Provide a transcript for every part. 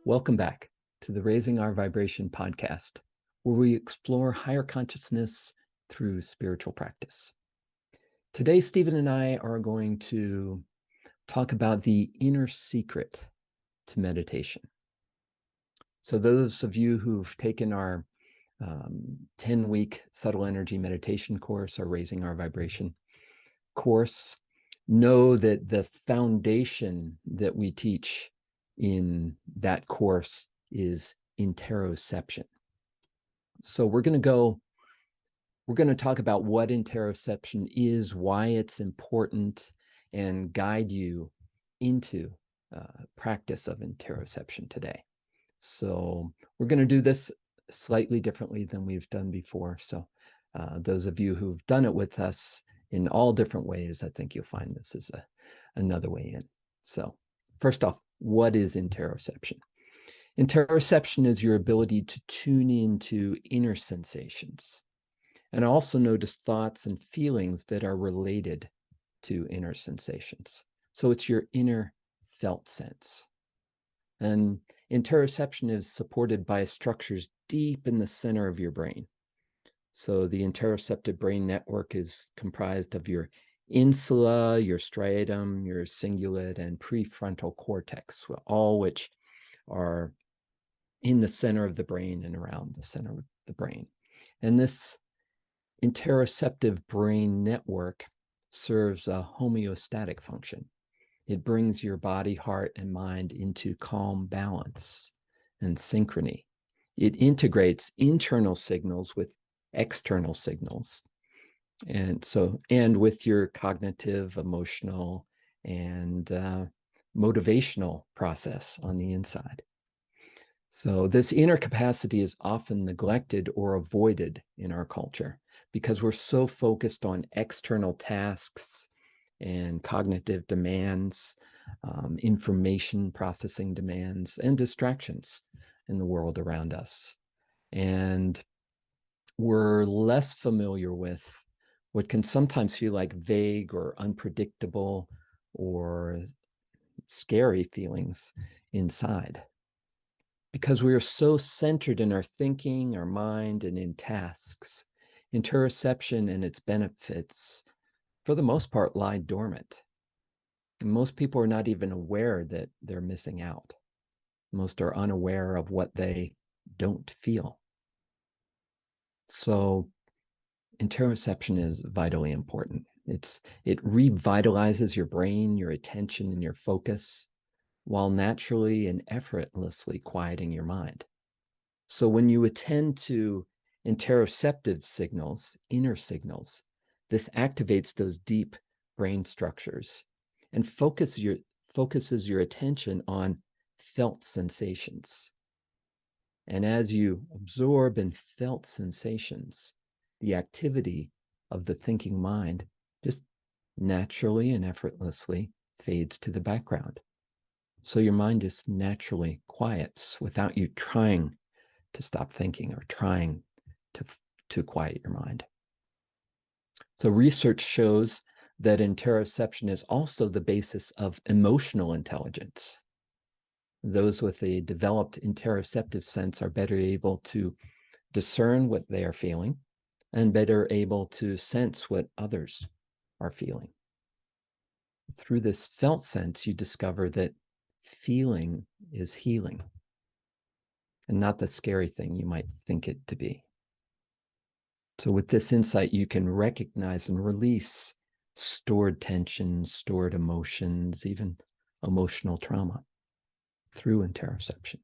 Welcome back to the Raising Our Vibration podcast, where we explore higher consciousness through spiritual practice. Today, Stephen and I are going to talk about the inner secret to meditation. So those of you who've taken our 10-week subtle energy meditation course, our Raising Our Vibration course, know that the foundation that we teach in that course is interoception. So we're going to talk about what interoception is, why it's important, and guide you into practice of interoception today. So we're going to do this slightly differently than we've done before. So those of you who've done it with us in all different ways, I think you'll find this is another way in. So first off, what is interoception? Interoception is your ability to tune into inner sensations and also notice thoughts and feelings that are related to inner sensations. So it's your inner felt sense. And interoception is supported by structures deep in the center of your brain. So the interoceptive brain network is comprised of your insula, your striatum, your cingulate, and prefrontal cortex, all which are in the center of the brain and around the center of the brain. And this interoceptive brain network serves a homeostatic function. It brings your body, heart, and mind into calm balance and synchrony. It integrates internal signals with external signals. And with your cognitive, emotional, and motivational process on the inside. So this inner capacity is often neglected or avoided in our culture because we're so focused on external tasks and cognitive demands, information processing demands, and distractions in the world around us. And we're less familiar with what can sometimes feel like vague or unpredictable or scary feelings inside. Because we are so centered in our thinking, our mind, and in tasks, interoception and its benefits, for the most part, lie dormant. And most people are not even aware that they're missing out. Most are unaware of what they don't feel. So interoception is vitally important. It revitalizes your brain, your attention, and your focus, while naturally and effortlessly quieting your mind. So when you attend to interoceptive signals, inner signals, this activates those deep brain structures and focuses your attention on felt sensations. And as you absorb in felt sensations, the activity of the thinking mind just naturally and effortlessly fades to the background. So your mind just naturally quiets without you trying to stop thinking or trying to quiet your mind. So research shows that interoception is also the basis of emotional intelligence. Those with a developed interoceptive sense are better able to discern what they are feeling and better able to sense what others are feeling. Through this felt sense, you discover that feeling is healing and not the scary thing you might think it to be. So with this insight, you can recognize and release stored tensions, stored emotions, even emotional trauma through interoception.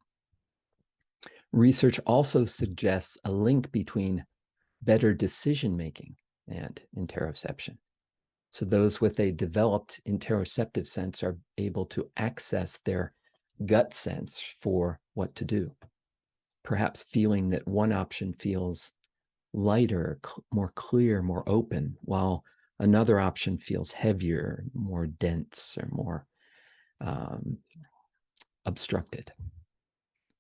Research also suggests a link between better decision-making and interoception. So those with a developed interoceptive sense are able to access their gut sense for what to do, perhaps feeling that one option feels lighter, more clear, more open, while another option feels heavier, more dense, or more obstructed.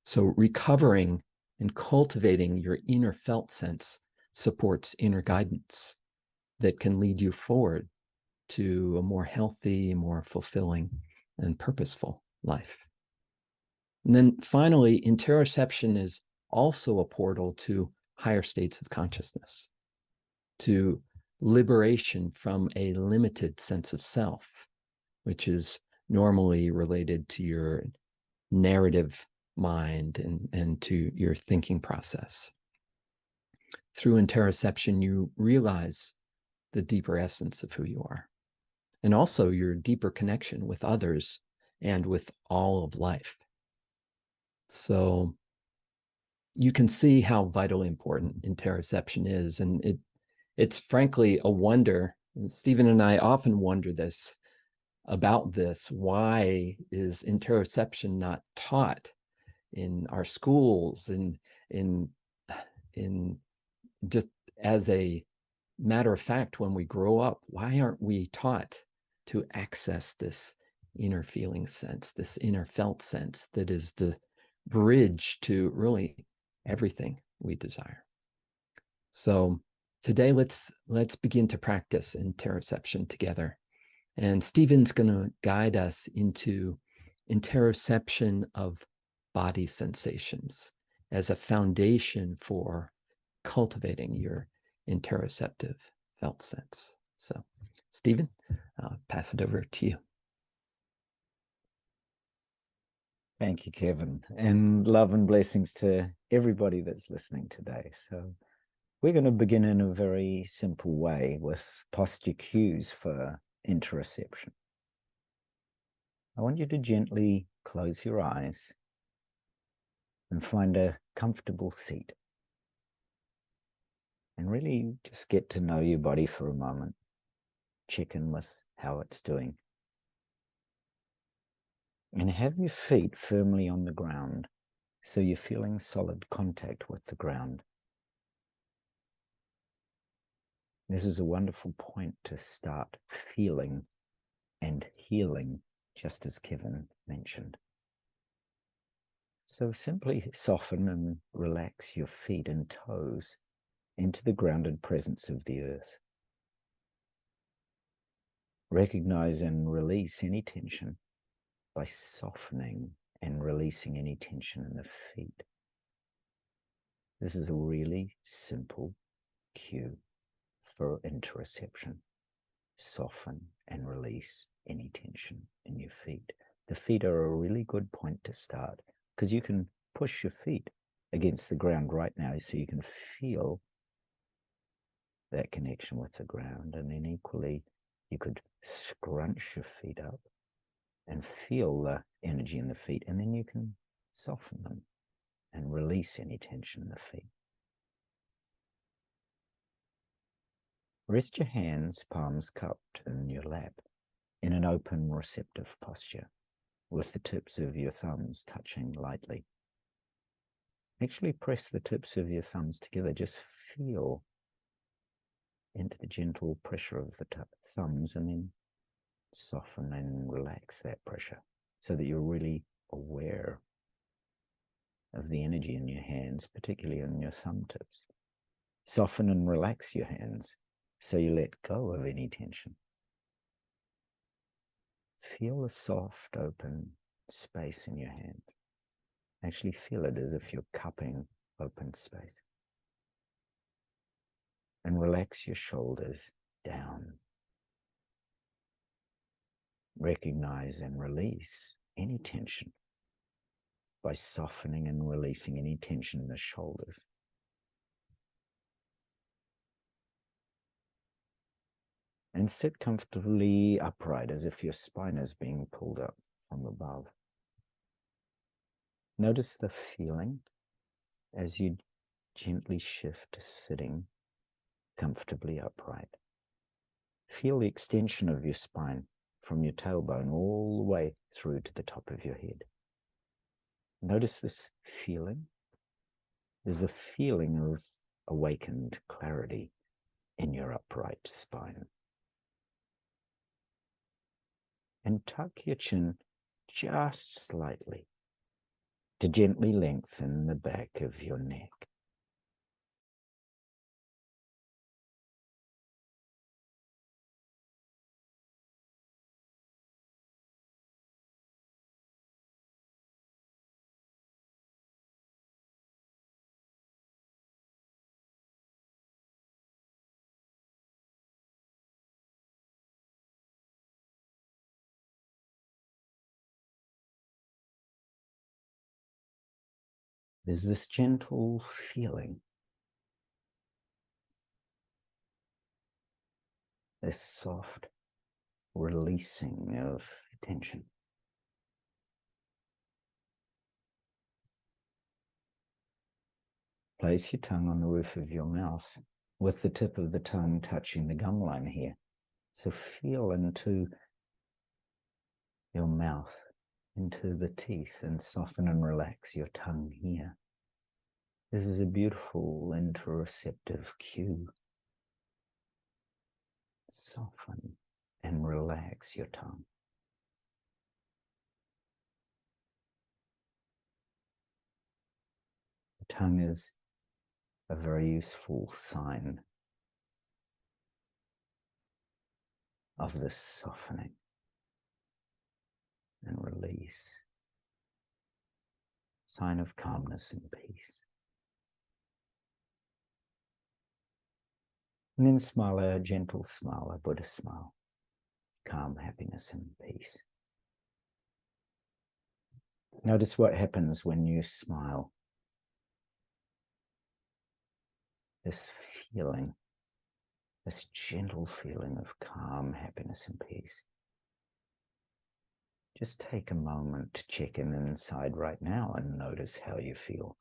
So recovering and cultivating your inner felt sense supports inner guidance that can lead you forward to a more healthy, more fulfilling, and purposeful life. And then finally, interoception is also a portal to higher states of consciousness, to liberation from a limited sense of self, which is normally related to your narrative mind and to your thinking process. Through interoception, you realize the deeper essence of who you are, and also your deeper connection with others and with all of life. So you can see how vitally important interoception is. And it's frankly a wonder. Stephen and I often wonder about this. Why is interoception not taught in our schools and in just as a matter of fact when we grow up? Why aren't we taught to access this inner feeling sense, this inner felt sense that is the bridge to really everything we desire? So today let's begin to practice interoception together. And Stephen's going to guide us into interoception of body sensations as a foundation for cultivating your interoceptive felt sense. So, Stephen, I'll pass it over to you. Thank you, Kevin, and love and blessings to everybody that's listening today. So we're going to begin in a very simple way with posture cues for interoception. I want you to gently close your eyes and find a comfortable seat. And really just get to know your body for a moment. Check in with how it's doing. And have your feet firmly on the ground so you're feeling solid contact with the ground. This is a wonderful point to start feeling and healing, just as Kevin mentioned. So simply soften and relax your feet and toes into the grounded presence of the earth. Recognize and release any tension by softening and releasing any tension in the feet. This is a really simple cue for interoception. Soften and release any tension in your feet. The feet are a really good point to start because you can push your feet against the ground right now so you can feel that connection with the ground. And then equally, you could scrunch your feet up and feel the energy in the feet, and then you can soften them and release any tension in the feet. Rest your hands, palms cupped in your lap, in an open, receptive posture, with the tips of your thumbs touching lightly. Actually press the tips of your thumbs together. Just feel into the gentle pressure of the thumbs, and then soften and relax that pressure so that you're really aware of the energy in your hands, particularly in your thumb tips. Soften and relax your hands so you let go of any tension. Feel the soft, open space in your hands. Actually feel it as if you're cupping open space. And relax your shoulders down. Recognize and release any tension by softening and releasing any tension in the shoulders. And sit comfortably upright as if your spine is being pulled up from above. Notice the feeling as you gently shift to sitting comfortably upright. Feel the extension of your spine from your tailbone all the way through to the top of your head. Notice this feeling. There's a feeling of awakened clarity in your upright spine. And tuck your chin just slightly to gently lengthen the back of your neck. There's this gentle feeling, this soft releasing of tension. Place your tongue on the roof of your mouth with the tip of the tongue touching the gum line here. So feel into your mouth, into the teeth, and soften and relax your tongue here. This is a beautiful interoceptive cue. Soften and relax your tongue. The tongue is a very useful sign of this softening and release. Sign of calmness and peace. And then smile, a gentle smile, a Buddha smile. Calm, happiness, and peace. Notice what happens when you smile. This feeling, this gentle feeling of calm, happiness, and peace. Just take a moment to check in inside right now and notice how you feel.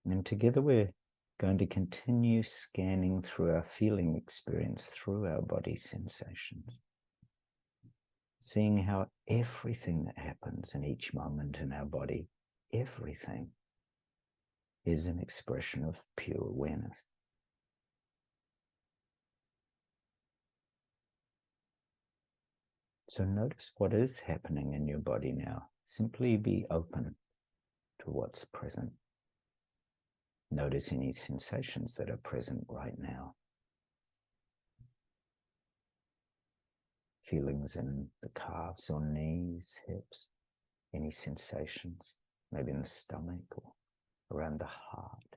And together we're going to continue scanning through our feeling experience, through our body sensations, seeing how everything that happens in each moment in our body, everything, is an expression of pure awareness. So notice what is happening in your body now. Simply be open to what's present. Notice any sensations that are present right now. Feelings in the calves or knees, hips, any sensations, maybe in the stomach or around the heart,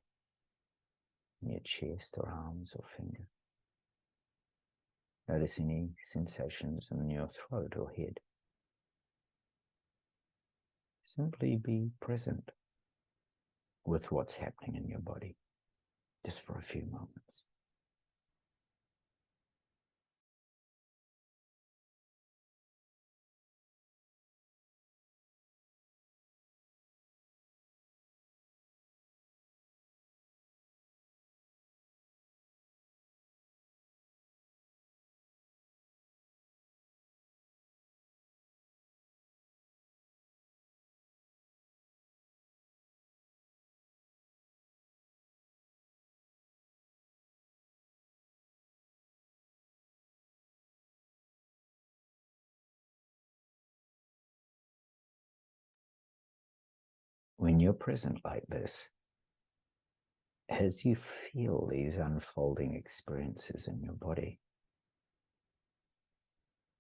in your chest or arms or finger. Notice any sensations in your throat or head. Simply be present with what's happening in your body, just for a few moments. When you're present like this, as you feel these unfolding experiences in your body,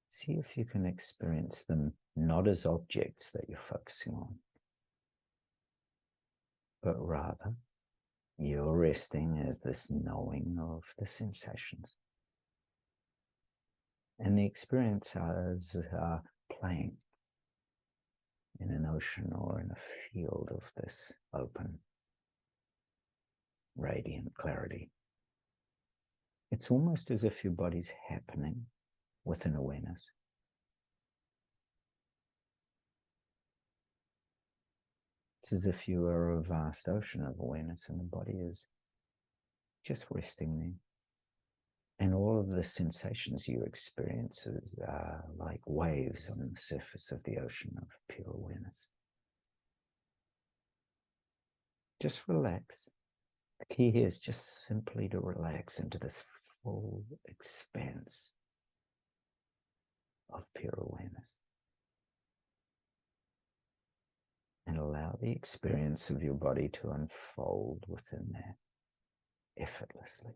see if you can experience them not as objects that you're focusing on, but rather you're resting as this knowing of the sensations. And the experience as playing in an ocean or in a field of this open, radiant clarity. It's almost as if your body's happening with an awareness. It's as if you are a vast ocean of awareness and the body is just resting there. And all of the sensations you experience are like waves on the surface of the ocean of pure awareness. Just relax. The key here is just simply to relax into this full expanse of pure awareness. And allow the experience of your body to unfold within that effortlessly.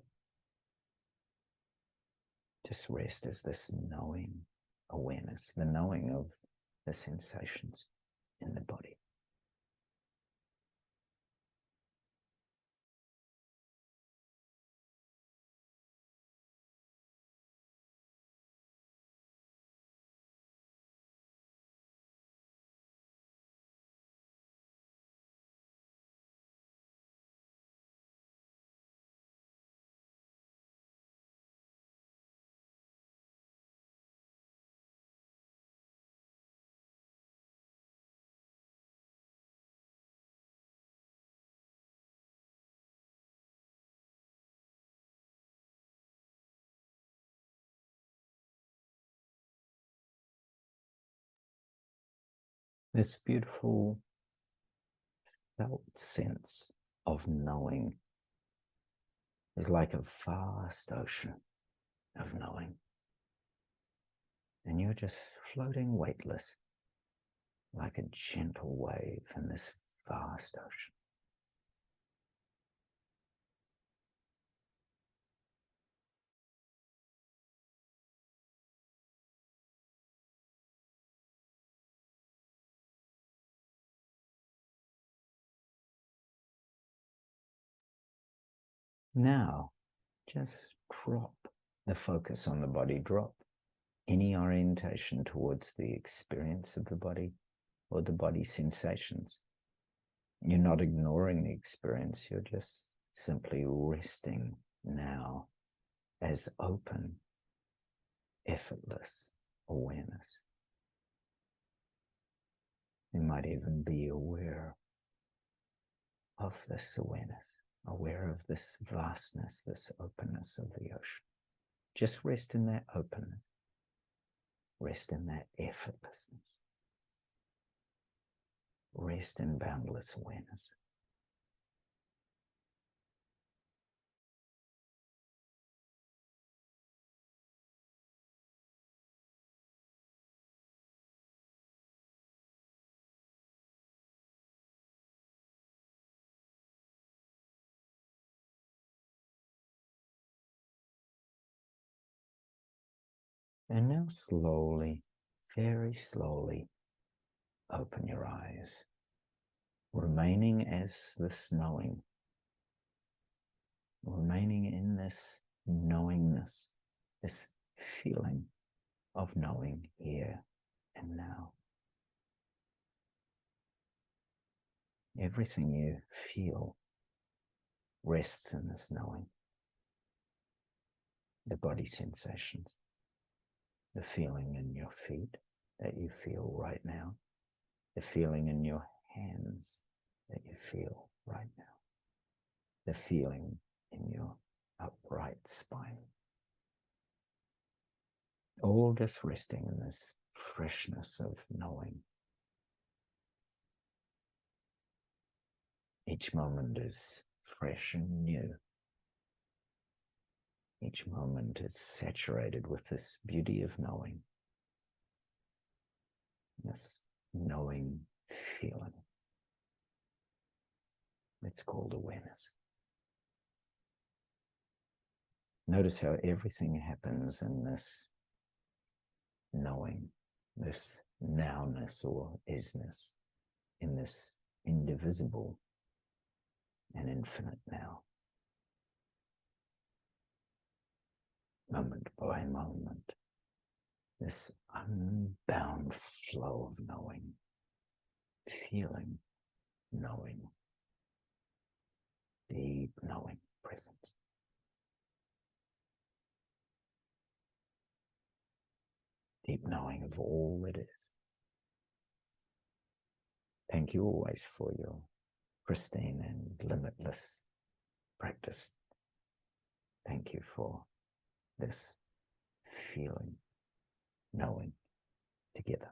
Just rest as this knowing awareness, the knowing of the sensations in the body. This beautiful felt sense of knowing is like a vast ocean of knowing. And you're just floating weightless, like a gentle wave in this vast ocean. Now, just drop the focus on the body, drop any orientation towards the experience of the body or the body sensations. You're not ignoring the experience, you're just simply resting now as open, effortless awareness. You might even be aware of this awareness, aware of this vastness, this openness of the ocean. Just rest in that openness, rest in that effortlessness, rest in boundless awareness. And now slowly, very slowly, open your eyes, remaining as this knowing, remaining in this knowingness, this feeling of knowing here and now. Everything you feel rests in this knowing. The body sensations, the feeling in your feet that you feel right now, the feeling in your hands that you feel right now, the feeling in your upright spine. All just resting in this freshness of knowing. Each moment is fresh and new. Each moment is saturated with this beauty of knowing, this knowing feeling. It's called awareness. Notice how everything happens in this knowing, this nowness or isness, in this indivisible and infinite now. Moment by moment, this unbound flow of knowing, feeling, knowing, deep knowing presence. Deep knowing of all that is. Thank you always for your pristine and limitless practice. Thank you for this feeling, knowing together.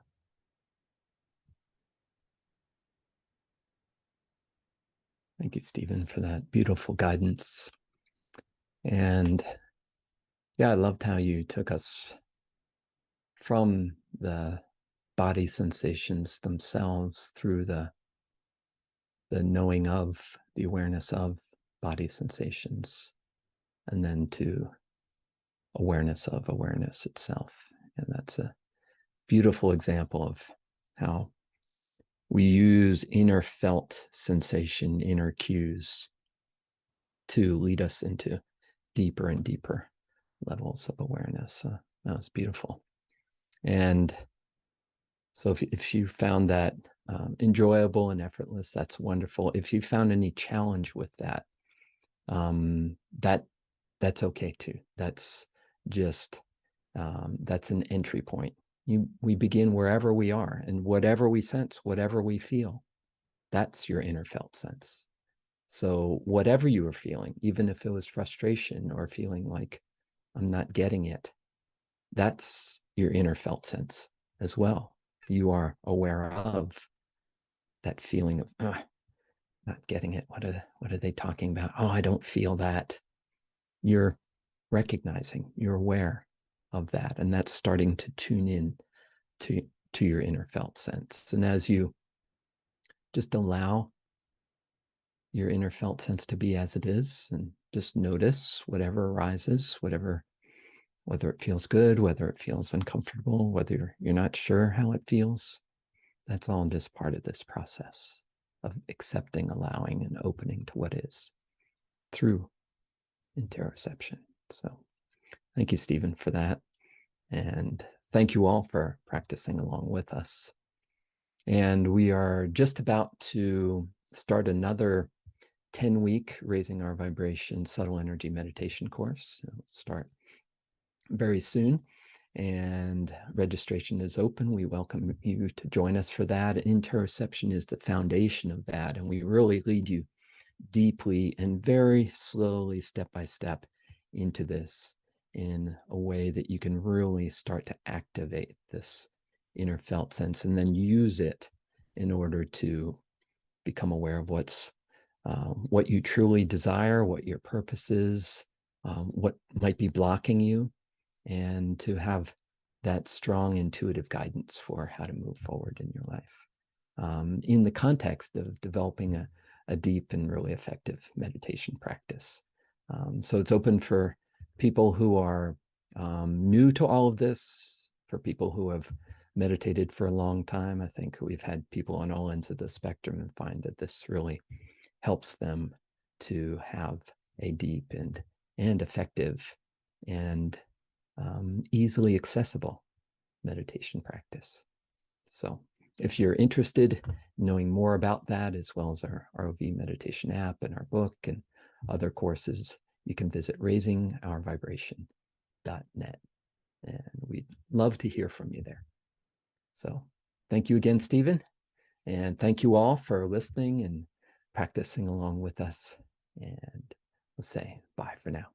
Thank you, Stephen, for that beautiful guidance. And yeah, I loved how you took us from the body sensations themselves through the knowing of, the awareness of body sensations, and then to awareness of awareness itself. And that's a beautiful example of how we use inner felt sensation, inner cues to lead us into deeper and deeper levels of awareness. That was beautiful. And so if you found that enjoyable and effortless, that's wonderful. If you found any challenge with that, that's okay too. That's just, that's an entry point. We begin wherever we are, and whatever we sense, whatever we feel, that's your inner felt sense. So whatever you were feeling, even if it was frustration or feeling like I'm not getting it, that's your inner felt sense as well. You are aware of that feeling of not getting it. What are they talking about? Oh, I don't feel that. You're recognizing, you're aware of that, and that's starting to tune in to your inner felt sense. And as you just allow your inner felt sense to be as it is, and just notice whatever arises, whether it feels good, whether it feels uncomfortable, whether you're not sure how it feels, that's all just part of this process of accepting, allowing, and opening to what is through interoception. So thank you, Stephen, for that. And thank you all for practicing along with us. And we are just about to start another 10-week Raising Our Vibration Subtle Energy Meditation course. It'll start very soon, and registration is open. We welcome you to join us for that. Interoception is the foundation of that, and we really lead you deeply and very slowly, step by step, into this in a way that you can really start to activate this inner felt sense and then use it in order to become aware of what you truly desire, what your purpose is, what might be blocking you, and to have that strong intuitive guidance for how to move forward in your life, in the context of developing a deep and really effective meditation practice. So it's open for people who are new to all of this, for people who have meditated for a long time. I think we've had people on all ends of the spectrum and find that this really helps them to have a deep and effective and easily accessible meditation practice. So if you're interested in knowing more about that, as well as our ROV meditation app and our book and other courses, you can visit raisingourvibration.net. And we'd love to hear from you there. So thank you again, Stephen. And thank you all for listening and practicing along with us. And we'll say bye for now.